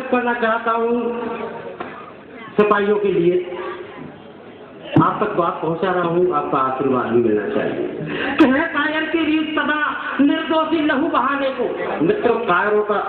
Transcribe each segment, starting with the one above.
व्यक्त करना चाहता हूँ सिपाहियों के लिए। आप तक बात पहुंचा रहा हूँ, आपका आशीर्वाद भी मिलना चाहिए। कायर की रीत सदा निर्दोषी लहू बहाने को। मित्रों, कायरों का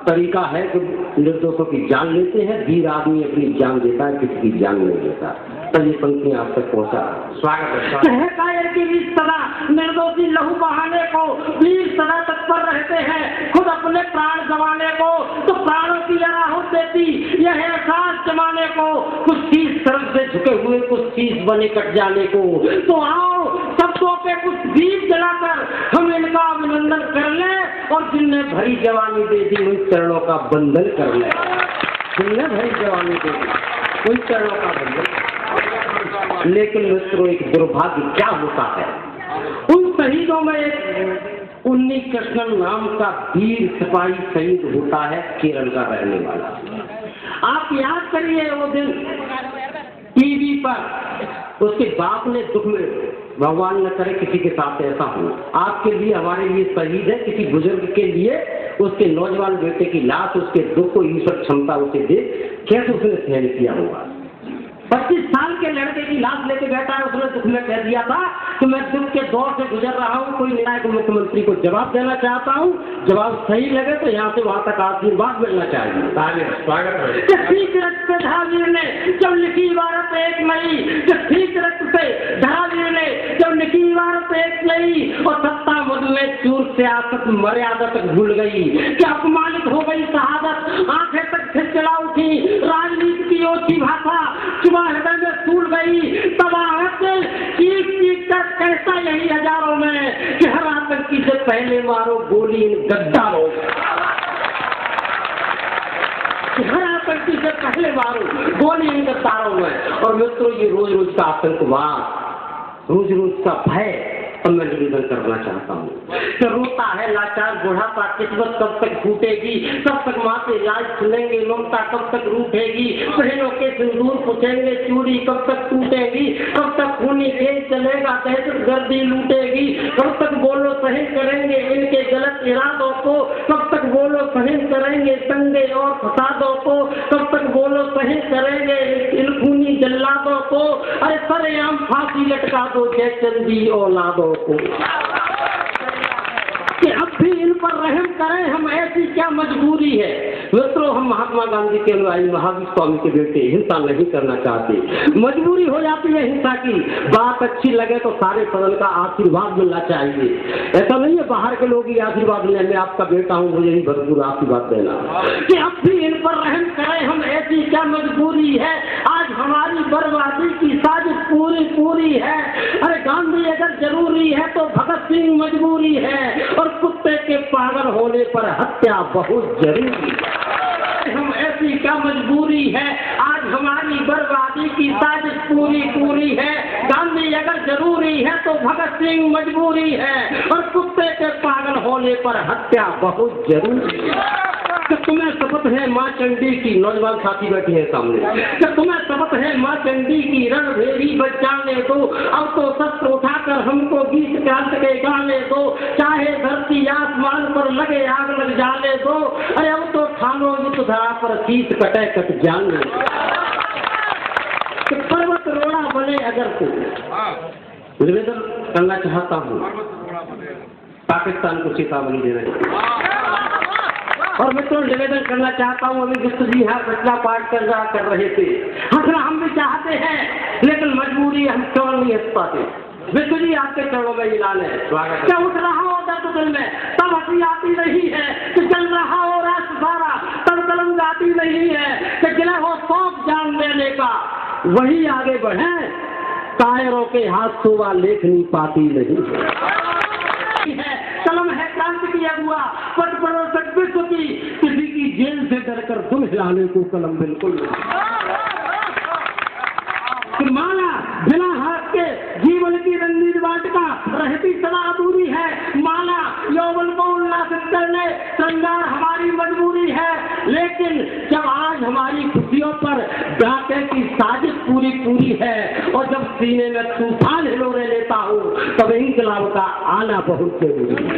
तरीका है कि निर्दोषों की जान लेते हैं। वीर आदमी अपनी जान देता है, किसी की जान नहीं देता। तब ये पंक्ति आप तक पहुंचा। स्वागत है। कायर की रीत सदा निर्दोषी लहू बहाने को, वीर सदा तत्पर रहते हैं खुद अपने प्राण गंवाने को। तो प्राणों की राहत देती यह एहसास जमाने को, कुछ चीज तरफ से झुके हुए कुछ चीज बने कट जाने को। तो आओ सबको पे कुछ दीप जलाकर हम इनका अभिनंदन कर ले, और जिनने भरी जवानी दे दी उन चरणों का बंधन कर ले। जिनने भरी जवानी दे दी उन चरणों का बंधन। लेकिन मित्रों, एक दुर्भाग्य क्या होता है, उन शहीदों में एक उन्नी कृष्णन नाम का वीर सिपाही शहीद होता है, केरल का रहने वाला। आप याद करिए वो दिन टीवी पर उसके बाप ने दुख में, भगवान न करे किसी के साथ ऐसा हो, आपके लिए हमारे लिए शहीद है, किसी बुजुर्ग के लिए उसके नौजवान बेटे की लाश, उसके दुख को ईश्वर क्षमता उसे दे, कैसे उसने सहन किया होगा। 25 साल के लड़के की लाश लेके बैठा है, उसने दुख में कह दिया था कि मैं दुख के दौर से गुजर रहा हूँ, कोई निर्णायक मुख्यमंत्री को जवाब देना चाहता हूँ, जवाब सही लगे तो यहाँ से वहाँ तक आशीर्वाद मिलना चाहिए। स्वागत है। ठीक रक्त पे धरावीर ने जब लिखी इबारत 1 मई, ठीक रक्त पे धरावीर ने जब लिखी इबारत 1 मई, और सत्ता मद में चूर सियासत मर्यादा तक भूल गई कि अपमानित हो गई शहादत, आंखें तक खिलखिला उठी राजनीति की ओछी भाषा, हृदय में फूल गई तबाहत, चीख चीख कर कहता यही हजारों में कि हर आतंकी से पहले मारो गोली इन गद्दारों, हर आतंकी से पहले मारो गोली इन गद्दारों में। और मित्रों, ये रोज रोज का आतंकवाद, रोज रोज का भय, तो मैं निवेदन करना चाहता हूँ कि रोता है लाचार बुढ़ापा, किस्मत कब तक फूटेगी, कब तक माँ से लाज सुनेंगे, ममता कब तक रूठेगी, बहनों के सिंदूर पूछेंगे, चूड़ी कब तक टूटेगी, कब तक खूनी तेज चलेगा, दहशतगर्दी लूटेगी, कब तक बोलो सहन करेंगे इनके गलत इरादों को, कब तक बोलो सहन करेंगे दंगे और फसादों को, कब तक बोलो सहन करेंगे इन खूनी जल्लादों को। अरे सरेआम फांसी लटका दो जयचंदी औलादों को, कि अब भी इन पर रहम करें हम, ऐसी क्या मजबूरी है। मित्रों, हम महात्मा गांधी के अनुयायी महावीर स्वामी के बेटे हिंसा नहीं करना चाहते, मजबूरी हो जाती है हिंसा की। बात अच्छी लगे तो सारे सदन का आशीर्वाद मिलना चाहिए। ऐसा नहीं है बाहर के लोग ही आशीर्वाद लें, मैं आपका बेटा हूँ, मुझे ही भरपूर आशीर्वाद देना कि अब भी इन पर रहम करें हम, ऐसी क्या मजबूरी है। आज हमारी बर्बादी की साजिश पूरी पूरी है। अरे गांधी अगर जरूरी है तो भगत सिंह मजबूरी है, और कुत्ते के पागल होने पर हत्या बहुत जरूरी है। हम ऐसी क्या मजबूरी है, आज हमारी बर्बादी की साजिश पूरी पूरी है। गांधी अगर जरूरी है तो भगत सिंह मजबूरी है, और कुत्ते के पागल होने पर हत्या बहुत जरूरी है। कि तुम्हें शपथ है माँ चंडी की, नौजवान साथी बैठे हैं सामने, कि तुम्हें शपथ है माँ चंडी की, रणभेरी बजाने दो, अब तो शस्त्र उठाकर हमको गीत कांत के गाने दो, चाहे धरती आसमान पर लगे आग लग जाने दो। अरे अब तो ठानो युद्ध धरा पर शीत कटे कट जाने दो, कि पर्वत रोड़ा बने अगर तो। निवेदन करना चाहता हूँ, पाकिस्तान को चेतावनी देना चाहिए। और मित्रों, निवेदन करना चाहता हूँ, अभी विष्णु जी यहाँ घटना पाठ कर रहे थे, हंसना हम भी चाहते हैं लेकिन मजबूरी, हम क्यों नहीं हंस पाते। विष्णु जी आपके चरणों में मिलान है, क्या उठ रहा हो दर्द दिल में तब हंसी आती नहीं है, कि जल रहा हो राष्ट्र सारा तब कलम आती नहीं है, कि गिला हो सौंप जान देने का वही आगे बढ़े, कायरों के हाथ शोभा लेख नहीं पाती नहीं है। कलम है क्रांति की अगुआ, पट पड़ोसक विश्व की, किसी की जेल से डरकर दुम हिलाने को कलम बिल्कुल नहीं। माला बिना हाथ के जीवन की रंगीन वाटिका रहती सदा अधूरी है। माला यौवन को उल्लासित करने श्रृंगार हमारी मजबूरी है, लेकिन जब आज हमारी खुशियों पर डाके की साजिश पूरी पूरी है, और जब सीने में तूफान हिलोरे लेता हूँ, तब इंकलाब का आना बहुत जरूरी है।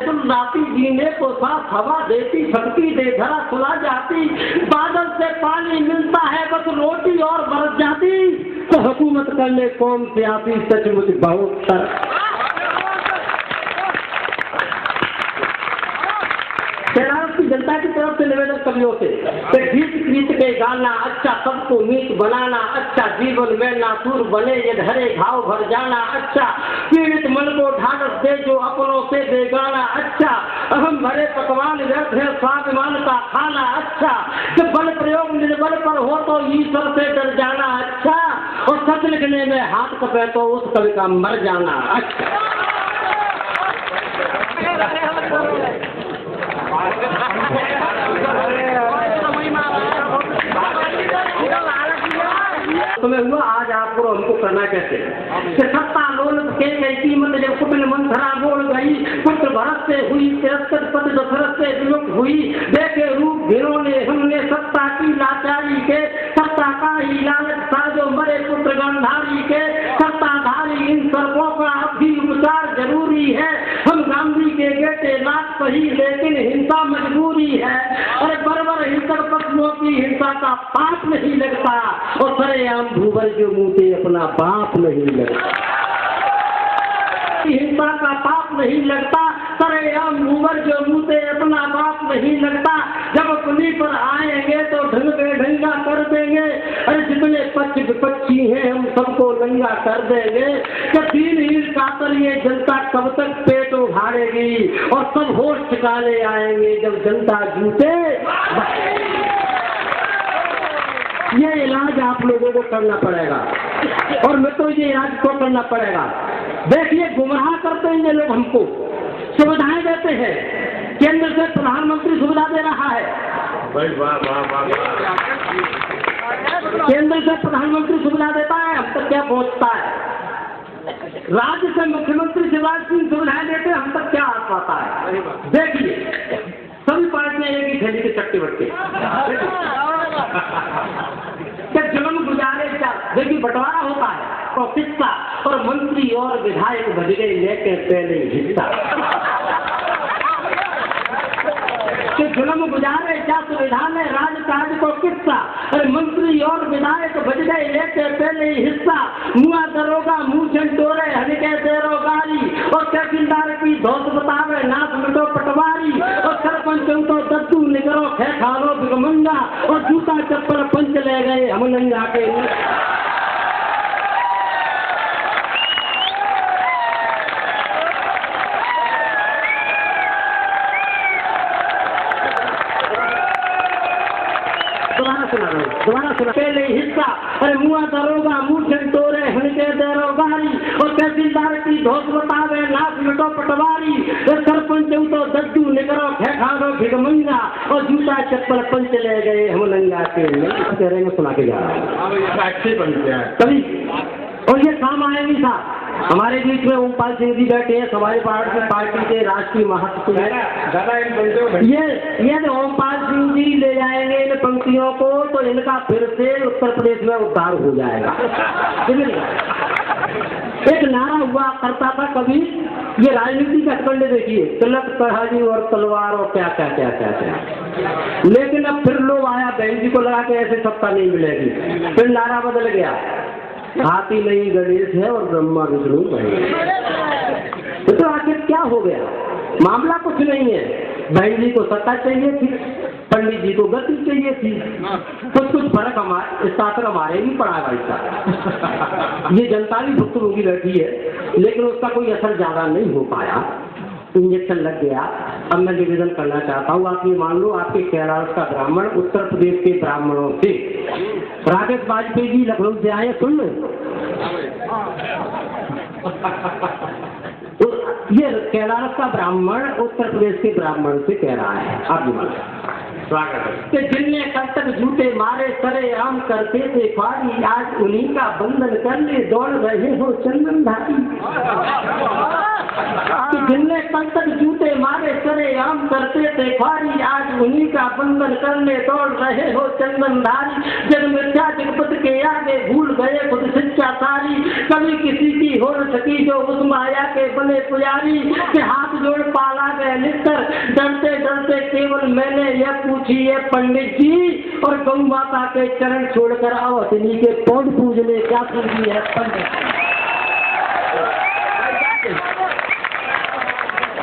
बैतुल राती जीने को साफ हवा देती, शक्ति दे धरा सुला जाती, बादल से पानी मिलता है बस रोटी और बरस जाती, तो हुकूमत करने कौन से आती सचमुच बहुत सर। जनता की तरफ से निवेदन कवियों से गीत गीत के गाना, अच्छा सबको मीत बनाना, अच्छा जीवन में नासूर बने ये धरे घाव भर जाना, अच्छा पीड़ित मन को ढाढ़स दे जो अपनों से बेगाना, अच्छा अहम भरे पकवान व्यर्थ है स्वाभिमान का खाना, अच्छा जब बल प्रयोग निर्बल पर हो तो ईश्वर से डर जाना, अच्छा और सच लिखने में हाथ कपे तो उस कवि का मर जाना, अच्छा। तुम्हें हुआ आज आपको हमको करना कैसे कि सत्ता लोल के गई कीमत जब कुपिल मंथरा बोल गई, पुत्र भरत से हुई तिरस्कृत पति दशरथ से विमुक्त हुई, देखे रूप घिनौने हमने सत्ता की लाचारी के, सत्ता का ही लालच था जो मरे पुत्र गंधारी के, सत्ताधारी इन सर्पों का अब भी उपचार जरूरी है, हम गांधी के बेटे लाख सही लेकिन हिंसा मजबूरी है, अरे बर्बर हिंसक पशुओं की हिंसा का पाप नहीं लगता और सरेआम भूवर जो मुँह अपना बाप नहीं लगता, हिंसा का पाप नहीं लगता, सरेआम भूवर जो मुँह अपना बाप नहीं लगता, जब अपनी पर आएंगे तो ढंग पे ढंगा कर देंगे, अरे जितने पक्ष विपक्षी हैं हम सबको नंगा कर देंगे, कि दीनहीन कातर ये जनता कब तक पेट उघाड़ेगी और सब होश ठिकाने आएंगे जब जनता जूते। ये इलाज आप लोगों को करना पड़ेगा और मैं तो ये इलाज को करना पड़ेगा। देखिए गुमराह करते हैं ये लोग, हमको सुविधाएं देते हैं, केंद्र से प्रधानमंत्री सुविधा दे रहा है, केंद्र से प्रधानमंत्री सुविधा देता है, हम तक क्या पहुंचता है, राज्य से मुख्यमंत्री शिवराज सिंह सुविधाएं देते हैं, हम तक क्या आ पाता है। देखिए सभी पार्टियां एक ही थैली के चट्टे बट्टे जुल्म गुजारे क्या, देखिए बंटवारा होता है तो किस्सा और मंत्री और विधायक भजरे लेके पहले हिस्सा, जुल्म गुजारे क्या संविधान है राजकाज को किस्सा, अरे मंत्री और विधायक बज गए लेके पहले हिस्सा, मुआ दरोगा मुँह झंडोरे हल्के देरो गाली और तहसीलदार की धौस बतावे नाथ मिटो पटवारी और सरपंच तो दद्दू निकरो खे खालो बिगमंगा और जूता चप्पल पंच ले गए हम नंगा के। दोबारा सुना पहले हिस्सा, अरे मुआ दरोगा मुँह झंडोरे हल्के देरो गाली और तहसीलदार की धौस बतावे नाथ मिटो पटवारी और सरपंच तो दद्दू निकरो खे खालो भिगमंगा और जूता चप्पल पंच ले गए हम नंगा के। तेरे में सुना के जा रहा हूँ तभी, और ये काम आएगी साहब। हमारे बीच में ओमपाल सिंह जी बैठे हैं, हमारे पार्टी के राष्ट्रीय महासचिव हैं, ये तो ओमपाल सिंह जी ले जाएंगे इन पंक्तियों को तो इनका फिर से उत्तर प्रदेश में उद्धार हो जाएगा। एक नारा हुआ करता था कभी, ये राजनीति का खंड देखिए, तिलक तराजू और तलवार और क्या क्या क्या क्या क्या, लेकिन अब फिर लोग आया बहन जी को लगा के ऐसे सत्ता नहीं मिलेगी, फिर नारा बदल गया, हाथी नहीं गणेश है और ब्रह्मा विष्णु है। तो आखिर क्या हो गया, मामला कुछ नहीं है, बहन जी को सत्ता चाहिए थी, पंडित जी को गति चाहिए थी, कुछ फर्क हमारे इस साथ हमारे भी पड़ा भाई साहब। ये जनता भी भुगतभोगी बैठी है लेकिन उसका कोई असर ज्यादा नहीं हो पाया, इंजेक्शन लग गया। अब मैं निवेदन करना चाहता हूँ, आप ये मान लो आपके केरल का ब्राह्मण उत्तर प्रदेश के ब्राह्मणों से, राकेश वाजपेयी जी लखनऊ से आए, सुन लो तो ये केरल का ब्राह्मण उत्तर प्रदेश के ब्राह्मण से कह रहा है, आप ये कि जिनने कल तक झूठे मारे सरे आम करते थे फाड़ी, आज उन्हीं का बंधन करने दौड़ रहे हो चंदन धारी। कि जिनने कल तक जूते मारे सरे आम करते थे ख्वारी, आज उन्हीं का बंधन करने दौड़ रहे हो चंदनधारी। जग मिथ्या जगपत के आगे भूल गए खुद शिक्षा सारी, कभी किसी की हो न सकी जो उस माया के बने पुजारी। के हाथ जोड़ पाला गए निस्तर, डरते डरते केवल मैंने यह पूछी है पंडित जी, और गौ माता के चरण छोड़कर अवसनी के पौध पूजने क्या पूजी है पंडित।